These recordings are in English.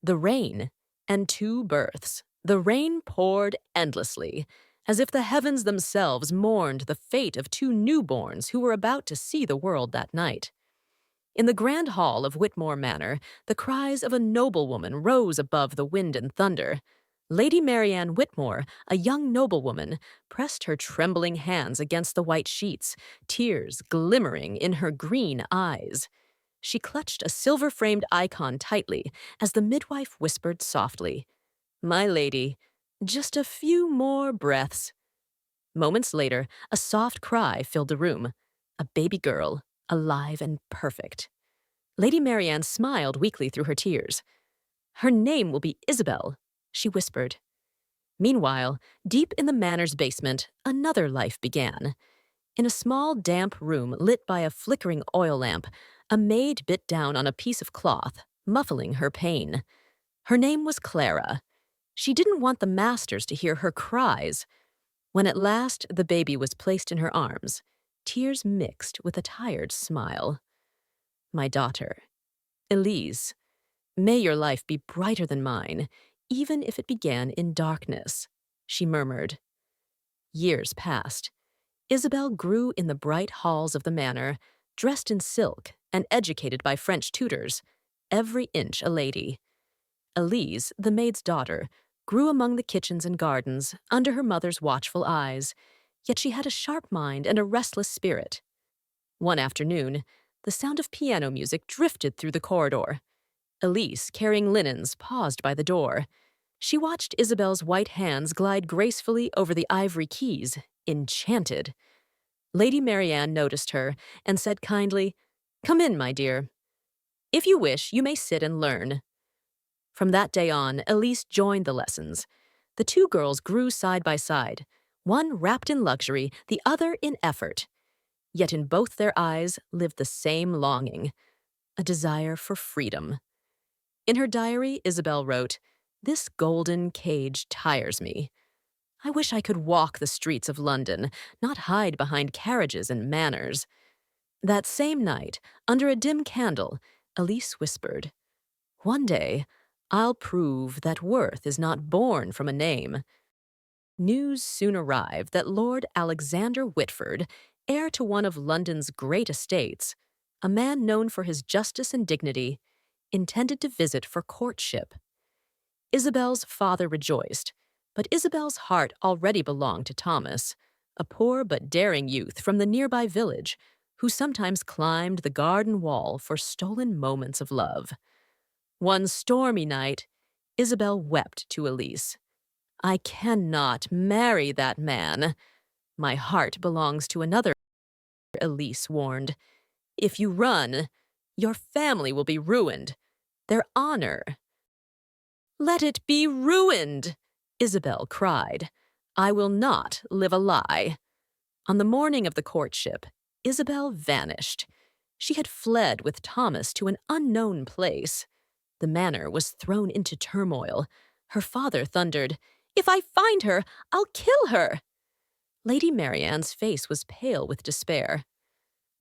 The rain, and two births. The rain poured endlessly, as if the heavens themselves mourned the fate of two newborns who were about to see the world that night. In the grand hall of Whitmore Manor, the cries of a noblewoman rose above the wind and thunder. Lady Marianne Whitmore, a young noblewoman, pressed her trembling hands against the white sheets, tears glimmering in her green eyes. She clutched a silver-framed icon tightly as the midwife whispered softly, "My lady, just a few more breaths." Moments later, a soft cry filled the room. A baby girl, alive and perfect. Lady Marianne smiled weakly through her tears. "Her name will be Isabel," she whispered. Meanwhile, deep in the manor's basement, another life began. In a small, damp room lit by a flickering oil lamp, a maid bit down on a piece of cloth, muffling her pain. Her name was Clara. She didn't want the masters to hear her cries. When at last the baby was placed in her arms, tears mixed with a tired smile. "My daughter, Elise, may your life be brighter than mine, even if it began in darkness," she murmured. Years passed. Isabel grew in the bright halls of the manor, dressed in silk and educated by French tutors, every inch a lady. Elise, the maid's daughter, grew among the kitchens and gardens, under her mother's watchful eyes, yet she had a sharp mind and a restless spirit. One afternoon, the sound of piano music drifted through the corridor. Elise, carrying linens, paused by the door. She watched Isabel's white hands glide gracefully over the ivory keys, enchanted. Lady Marianne noticed her and said kindly, "Come in, my dear. If you wish, you may sit and learn." From that day on, Elise joined the lessons. The two girls grew side by side, one wrapped in luxury, the other in effort. Yet in both their eyes lived the same longing, a desire for freedom. In her diary, Isabel wrote, "This golden cage tires me. I wish I could walk the streets of London, not hide behind carriages and manors." That same night, under a dim candle, Elise whispered, "One day, I'll prove that worth is not born from a name." News soon arrived that Lord Alexander Whitford, heir to one of London's great estates, a man known for his justice and dignity, intended to visit for courtship. Isabel's father rejoiced, but Isabel's heart already belonged to Thomas, a poor but daring youth from the nearby village, who sometimes climbed the garden wall for stolen moments of love. One stormy night, Isabel wept to Elise. "I cannot marry that man. My heart belongs to another," Elise warned. "If you run, your family will be ruined. Their honor." "Let it be ruined," Isabel cried. "I will not live a lie." On the morning of the courtship, Isabel vanished. She had fled with Thomas to an unknown place. The manor was thrown into turmoil. Her father thundered, "If I find her, I'll kill her." Lady Marianne's face was pale with despair.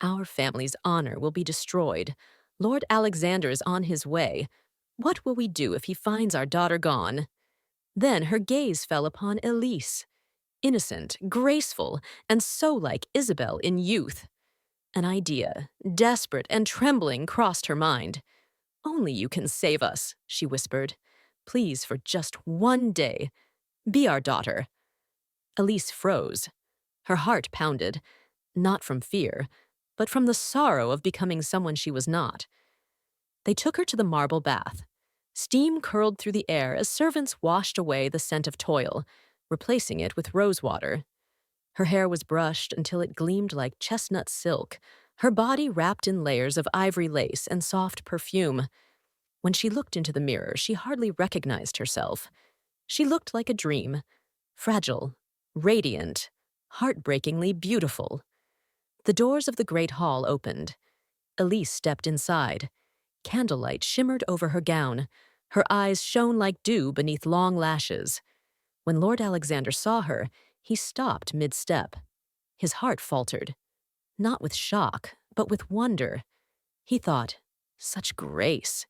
"Our family's honor will be destroyed. Lord Alexander is on his way. What will we do if he finds our daughter gone?" Then her gaze fell upon Elise, innocent, graceful, and so like Isabel in youth. An idea, desperate and trembling, crossed her mind. "Only you can save us," she whispered. "Please, for just one day, be our daughter." Elise froze. Her heart pounded, not from fear, but from the sorrow of becoming someone she was not. They took her to the marble bath. Steam curled through the air as servants washed away the scent of toil, replacing it with rose water. Her hair was brushed until it gleamed like chestnut silk, her body wrapped in layers of ivory lace and soft perfume. When she looked into the mirror, she hardly recognized herself. She looked like a dream, fragile, radiant, heartbreakingly beautiful. The doors of the great hall opened. Elise stepped inside. Candlelight shimmered over her gown. Her eyes shone like dew beneath long lashes. When Lord Alexander saw her, he stopped mid-step. His heart faltered, not with shock, but with wonder. He thought, "Such grace!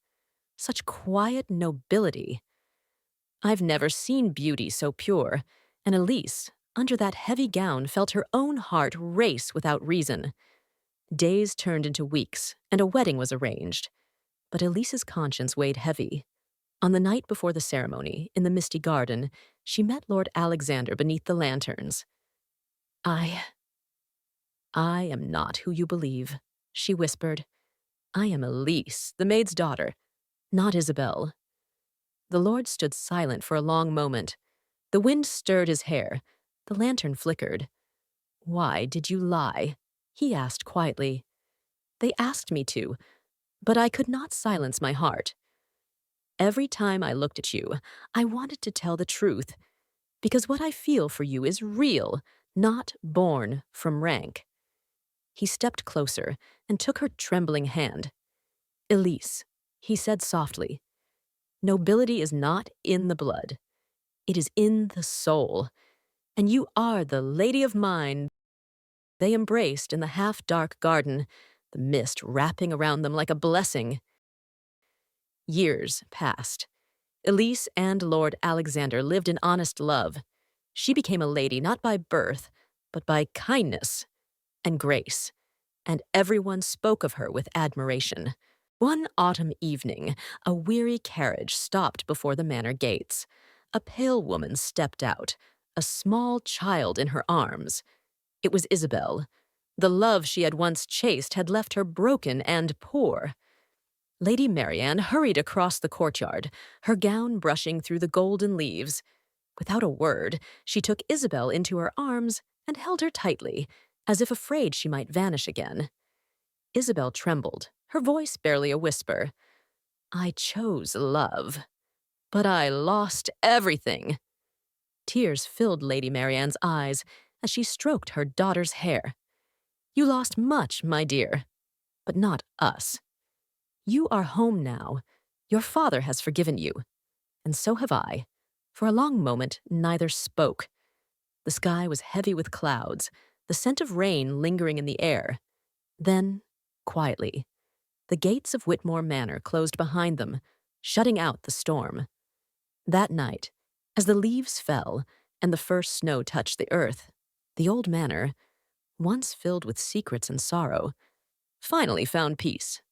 Such quiet nobility. I've never seen beauty so pure, and Elise, under that heavy gown, felt her own heart race without reason. Days turned into weeks, and a wedding was arranged. But Elise's conscience weighed heavy. On the night before the ceremony, in the misty garden, she met Lord Alexander beneath the lanterns. I am not who you believe, she whispered. I am Elise, the maid's daughter, not Isabel. The lord stood silent for a long moment. The wind stirred his hair. The lantern flickered. Why did you lie? He asked quietly. They asked me to, but I could not silence my heart. Every time I looked at you, I wanted to tell the truth, because what I feel for you is real, not born from rank. He stepped closer and took her trembling hand. Elise, he said softly, nobility is not in the blood. It is in the soul, and you are the lady of mine. They embraced in the half-dark garden, the mist wrapping around them like a blessing. Years passed. Elise and Lord Alexander lived in honest love. She became a lady not by birth, but by kindness and grace, and everyone spoke of her with admiration. One autumn evening, a weary carriage stopped before the manor gates. A pale woman stepped out, a small child in her arms. It was Isabel. The love she had once chased had left her broken and poor. Lady Marianne hurried across the courtyard, her gown brushing through the golden leaves. Without a word, she took Isabel into her arms and held her tightly, as if afraid she might vanish again. Isabel trembled, her voice barely a whisper. I chose love, but I lost everything. Tears filled Lady Marianne's eyes as she stroked her daughter's hair. You lost much, my dear, but not us. You are home now. Your father has forgiven you, and so have I. For a long moment, neither spoke. The sky was heavy with clouds, the scent of rain lingering in the air. Then, quietly, the gates of Whitmore Manor closed behind them, shutting out the storm. That night, as the leaves fell and the first snow touched the earth, the old manor, once filled with secrets and sorrow, finally found peace.